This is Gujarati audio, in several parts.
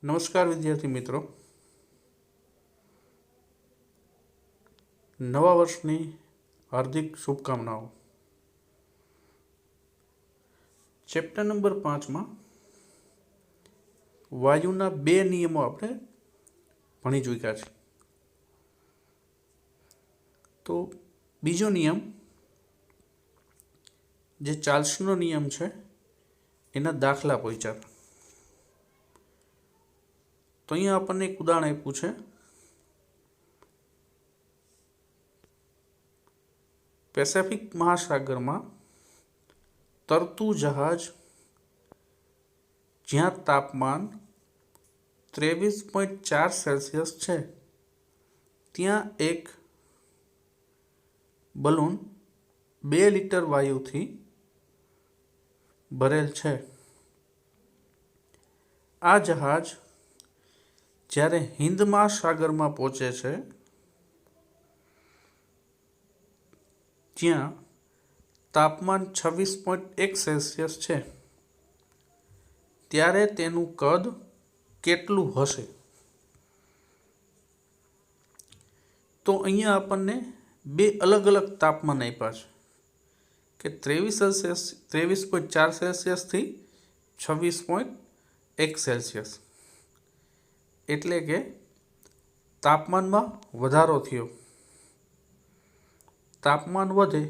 નમસ્કાર વિદ્યાર્થી મિત્રો, નવા વર્ષની હાર્દિક શુભકામનાઓ। ચેપ્ટર નંબર 5માં વાયુના બે નિયમો આપણે ભણી ચૂક્યા છે। તો બીજો નિયમ જે ચાર્લ્સનો નિયમ છે એના દાખલા પૂછ્યા। તો અહીંયા આપણને એક ઉદાહરણ આપ્યું છે। પેસિફિક મહાસાગરમાં તરતું જહાજ જ્યાં તાપમાન 23.4 સેલ્સિયસ છે ત્યાં એક બલૂન 2 લિટર વાયુથી ભરેલ છે। આ જહાજ જ્યારે હિન્દ મહાસાગરમાં પહોંચે છે જ્યાં તાપમાન 26.1 સેલ્સિયસ છે ત્યારે તેનું કદ કેટલું હશે? તો અહીંયા આપણને બે અલગ અલગ તાપમાન આપ્યા છે કે 23.4 સેલ્સિયસથી 26.1 સેલ્સિયસ, એટલે કે તાપમાનમાં વધારો થયો। તાપમાન વધે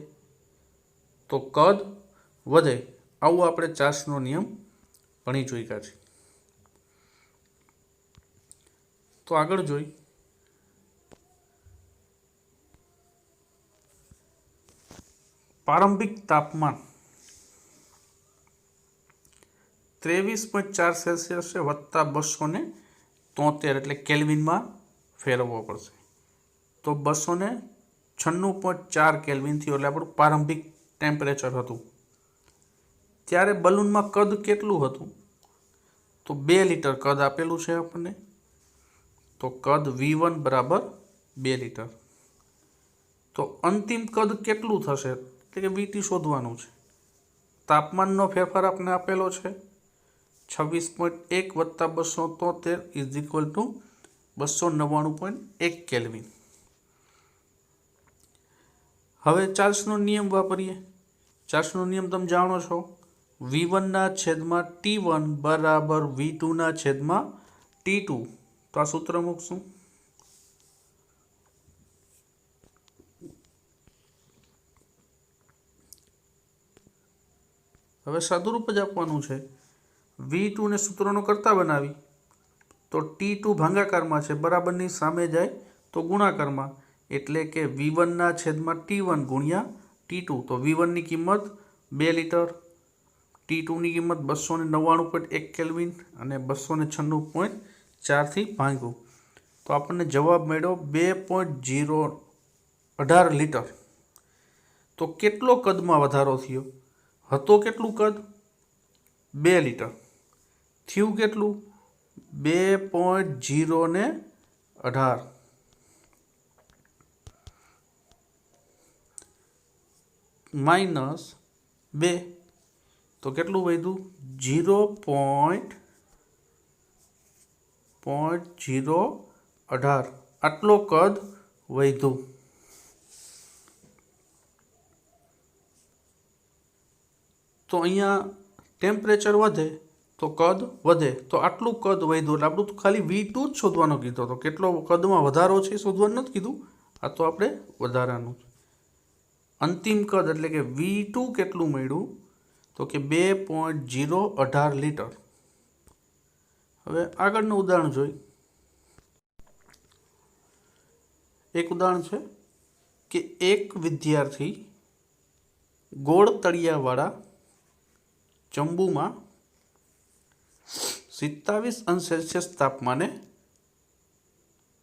તો કદ વધે, આવું આપણે ચાર્લ્સનો નિયમ ભણી ચૂક્યા છે। તો આગળ જોઈ પ્રારંભિક તાપમાન 23.4 સેલ્સિયસ છે વત્તા 273, એટલે કેલ્વિનમાં ફેરવવો પડશે। તો 296.4 કેલ્વિન થયું, એટલે આપણું પ્રારંભિક ટેમ્પરેચર હતું। ત્યારે બલૂનમાં કદ કેટલું હતું? તો 2 લિટર કદ આપેલું છે આપણને। તો કદ V1 બરાબર 2 લિટર। તો અંતિમ કદ કેટલું થશે એટલે કે VT શોધવાનું છે। તાપમાનનો ફેરફાર આપણે આપેલો છે 26.1 વત્તા 273 ઇઝ ઇક્વલ ટુ 299.1 કેલ્વિન। હવે ચાર્લ્સનો નિયમ વાપરીએ। ચાર્લ્સનો નિયમ તમે જાણો છો, V1 ના છેદમાં T1 બરાબર V2 ના છેદમાં T2। તો આ સૂત્ર મૂકશું। હવે સાદુરૂપ જ આપવાનું છે। V2 ને સૂત્રનો કરતા બનાવી તો T2 ભાગાકારમાં છે, બરાબરની સામે જાય તો ગુણાકારમાં, એટલે કે V1 ના છેદમાં T1 ગુણ્યા T2। તો V1 ની કિંમત 2 લિટર, T2 ની કિંમત 299.1 કેલ્વિન અને 296.4 થી ભાગ્યું તો આપણને જવાબ મળ્યો 2.018 લિટર। તો કેટલો કદમાં વધારો થયો? હતો કેટલું કદ? 2 લિટર, થયું કેટલું? 2.018 માઇનસ 2, તો કેટલું વધ્યું? 0.018, આટલો કદ વધ્યું। તો અહીંયા ટેમ્પરેચર વધે તો કદ વધે, તો આટલું કદ વધ્યું, એટલે આપણું ખાલી V2 જ શોધવાનો કીધો હતો, કેટલો કદમાં વધારો છે એ શોધવાનું નથી કીધું, આ તો આપણે વધારાનું છે। અંતિમ કદ એટલે કે V2 કેટલું મળ્યું? તો કે 2.018 લિટર। હવે આગળનું ઉદાહરણ જોઈ। એક ઉદાહરણ છે કે એક વિદ્યાર્થી ગોળ તળિયાવાળા ચંબુમાં 27°C તાપમાને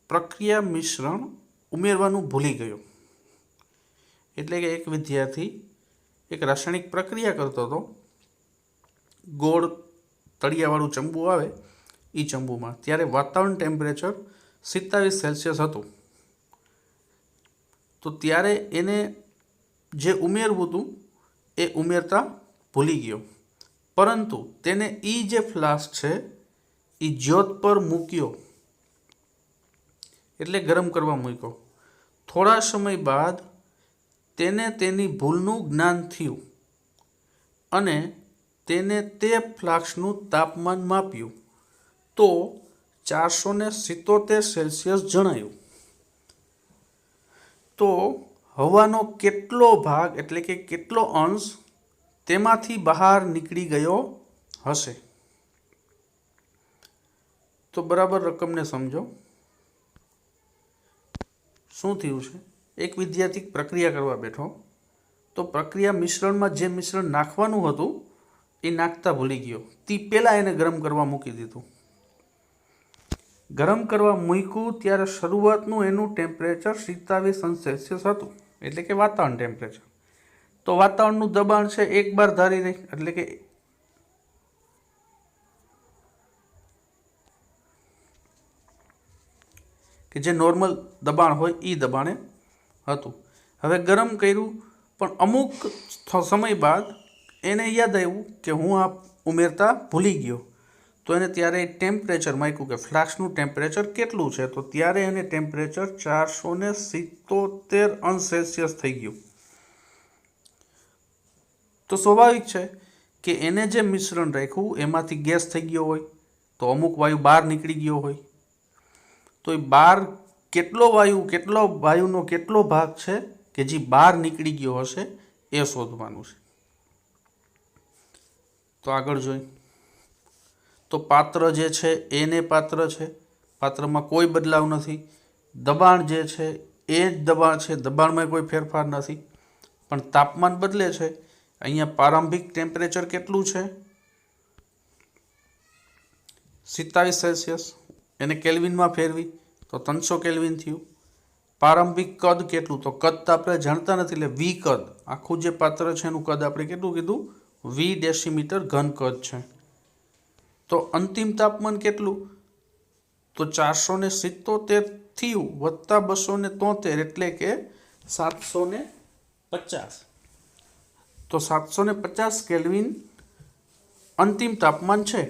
પ્રક્રિયા મિશ્રણ ઉમેરવાનું ભૂલી ગયો। એટલે કે એક વિદ્યાર્થી એક રાસાયણિક પ્રક્રિયા કરતો હતો, ગોળ તળિયાવાળું ચંબુ આવે એ ચંબુમાં, ત્યારે વાતાવરણ ટેમ્પરેચર 27 સેલ્સિયસ હતું। તો ત્યારે એને જે ઉમેરવું હતું એ ઉમેરતા ભૂલી ગયો, પરંતુ તેને જે ફ્લાસ્ક છે એ જ્યોત પર મૂક્યો એટલે ગરમ કરવા મૂક્યો. થોડા સમય બાદ તેને તેની ભૂલનું જ્ઞાન થયું અને તેને તે ફ્લાસ્કનું તાપમાન માપ્યું તો 477 સેલ્સિયસ જણાયું. તો હવાનો કેટલો ભાગ એટલે કે કેટલો અંશ તેમાંથી બહાર નીકળી ગયો હશે? તો બરાબર રકમને સમજો. શું થયું છે? એક વિદ્યાર્થી પ્રક્રિયા કરવા બેઠો તો પ્રક્રિયા મિશ્રણમાં જે મિશ્રણ નાખવાનું હતું એ નાખતા ભૂલી ગયો. તે પહેલાં એને ગરમ કરવા મૂકી દીધું. ગરમ કરવા મૂક્યું ત્યારે શરૂઆતનું એનું ટેમ્પરેચર 47 સેલ્સિયસ હતું, એટલે કે વાતાવરણ ટેમ્પરેચર. તો વાતાવરણનું દબાણ છે 1 બાર ધારી રહી, એટલે કે જે નોર્મલ દબાણ હોય એ દબાણે હતું. હવે ગરમ કર્યું પણ અમુક સમય બાદ એને યાદ આવ્યું કે હું આ ઉમેરતા ભૂલી ગયો. તો એને ત્યારે ટેમ્પરેચર માગ્યું કે ફ્લાસ્કનું ટેમ્પરેચર કેટલું છે. તો ત્યારે એને ટેમ્પરેચર 477 સેલ્સિયસ થઈ ગયું. તો સ્વાભાવિક છે કે એને જે મિશ્રણ રાખ્યું એમાંથી ગેસ થઈ ગયો હોય તો અમુક વાયુ બહાર નીકળી ગયો હોય. તો એ બહાર વાયુનો કેટલો ભાગ છે કે જે બહાર નીકળી ગયો હશે એ શોધવાનું છે. તો આગળ જોઈ તો પાત્ર જે છે એને પાત્ર છે, પાત્રમાં કોઈ બદલાવ નથી. દબાણ જે છે એ જ દબાણ છે, દબાણમાં કોઈ ફેરફાર નથી, પણ તાપમાન બદલે છે. અહીંયા પ્રારંભિક ટેમ્પરેચર કેટલું છે? 47 સેલ્સિયસ. એને કેલ્વિનમાં ફેરવી તો 300 કેલ્વિન થયું. પ્રારંભિક કદ કેટલું? તો કદ તો આપણે જાણતા નથી, એટલે વી કદ. આખું જે પાત્ર છે એનું કદ આપણે કેટલું કીધું? 20 ડેસીમીટર ઘન કદ છે. તો અંતિમ તાપમાન કેટલું? તો 477 થયું વત્તા 273 એટલે કે 750. તો 750 કેલ્વિન અંતિમ તાપમાન છે.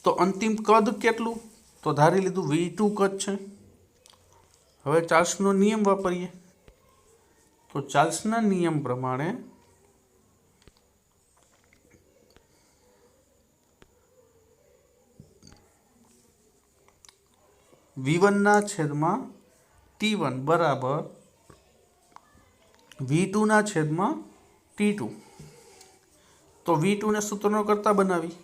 તો અંતિમ કદ કેટલું? તો ધારી લીધું V2 કદ છે. હવે ચાર્લ્સનો નિયમ વાપરીએ. તો ચાર્લ્સના નિયમ પ્રમાણે V1 ના છેદમાં T1 બરાબર V2 ના છેદમાં T2. તો V2 ને સૂત્રનો કરતા બનાવી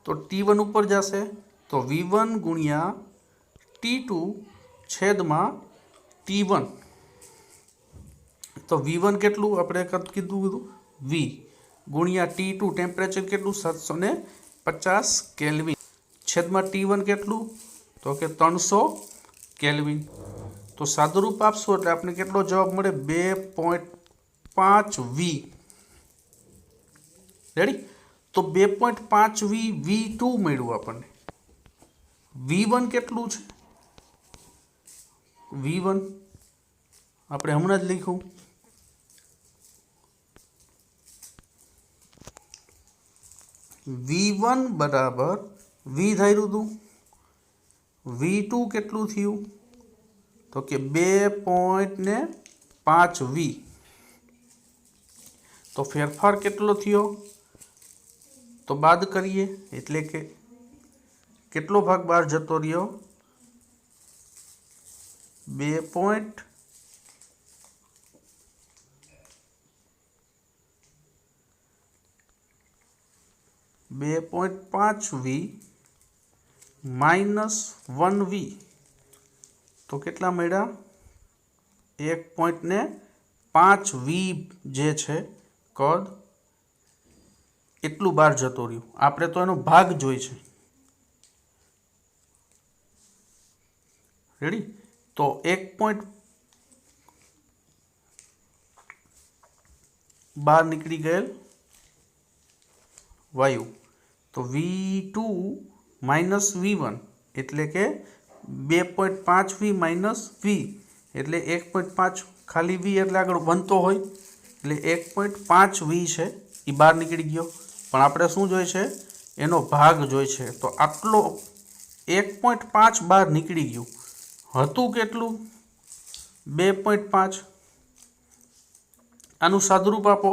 તો T1 ઉપર જશે તો V1 ગુણ્યા T2 છેદમાં T1. તો V1 કેટલું આપણે કીધું? V ગુણ્યા T2 ટેમ્પરેચર કેટલું? 750 કેલ્વિન છેદમાં T1 કેટલું? તો કે 300 કેલ્વિન. તો સાદુરૂપ આપશો એટલે આપણે કેટલો જવાબ મળે? 2.5 V. રેડી? તો 2.5 V V2 મળ્યું આપણને. V1 કેટલું છે? V1 આપણે હમણાં જ લખ્યું. V1 બરાબર V ધાર્યું હતું. V2 કેટલું થયું? તો કે 2.5 V. તો ફેરફાર કેટલો થયો? તો બાદ કરીએ એટલે કે કેટલો ભાગ બહાર જતો રહ્યો? 2.5 V માઇનસ 1 V. તો કેટલા મળ્યા? 1.5 V જે છે કદ એટલું બહાર જતો રહ્યું. આપણે તો એનો ભાગ જોઈ છે. રેડી? તો 1 બહાર નીકળી ગયેલ વાયુ. તો V2 માઇનસ V1 એટલે કે 2.5 V માઇનસ V એટલે 1.5 ખાલી V એટલે આગળ બનતો હોય એટલે 1.5 V છે એ બહાર નીકળી ગયો. પણ આપણે શું જોઈએ છે? એનો ભાગ જોઈ છે તો આટલો 1.5 બહાર નીકળી ગયું હતું કેટલું 2.5 આનું સાદુરૂપ આપો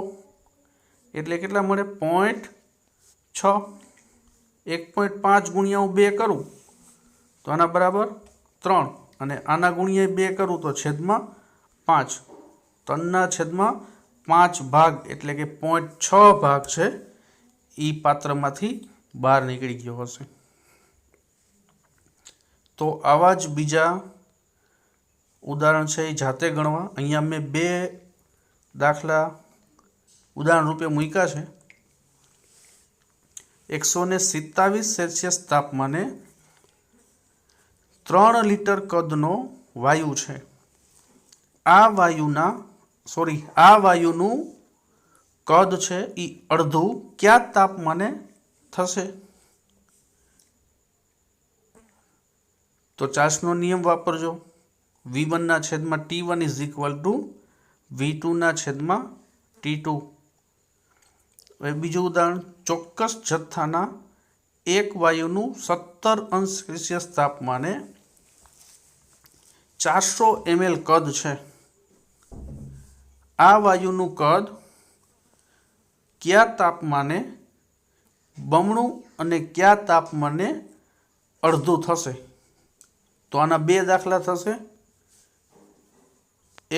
એટલે કેટલા મળે 0.6 1.5 ગુણ્યા હું 2 કરું તો આના બરાબર 3 અને આના ગુણ્યા 2 કરું તો છેદમાં 5 3ના છેદમાં 5 ભાગ એટલે કે 0.6 ભાગ છે એ પાત્રમાંથી બહાર નીકળી ગયો હશે। તો આવા જ બીજા ઉદાહરણ છે એ જાતે ગણવા। અહીંયા મેં 2 દાખલા ઉદાહરણ રૂપે મૂક્યા છે। 127 સેલ્સિયસ તાપમાને 3 લિટર કદનો વાયુ છે। આ વાયુનું કદ છે એ અડધું કયા તાપમાને થશે? તો ચાર્લ્સનો નિયમ વાપરજો। V1 ના છેદમાં T1 is equal to V2 ના છેદમાં T2। હવે બીજું ઉદાહરણ, ચોક્કસ જથ્થાના એક વાયુનું 17 અંશ સેલ્સિયસ તાપમાને 400 ml કદ છે। આ વાયુનું કદ કયા તાપમાને બમણું અને કયા તાપમાને અડધું થશે? તો આના 2 દાખલા થશે,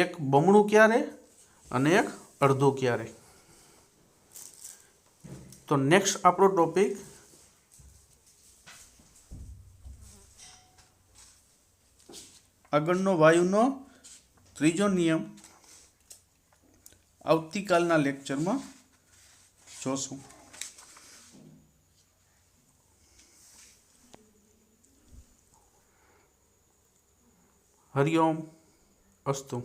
એક બમણું ક્યારે અને એક અડધું ક્યારે। તો નેક્સ્ટ આપણો ટોપિક આગળનો વાયુનો ત્રીજો નિયમ આવતીકાલના લેક્ચરમાં જોશું। હરિઓમ અસ્તુ।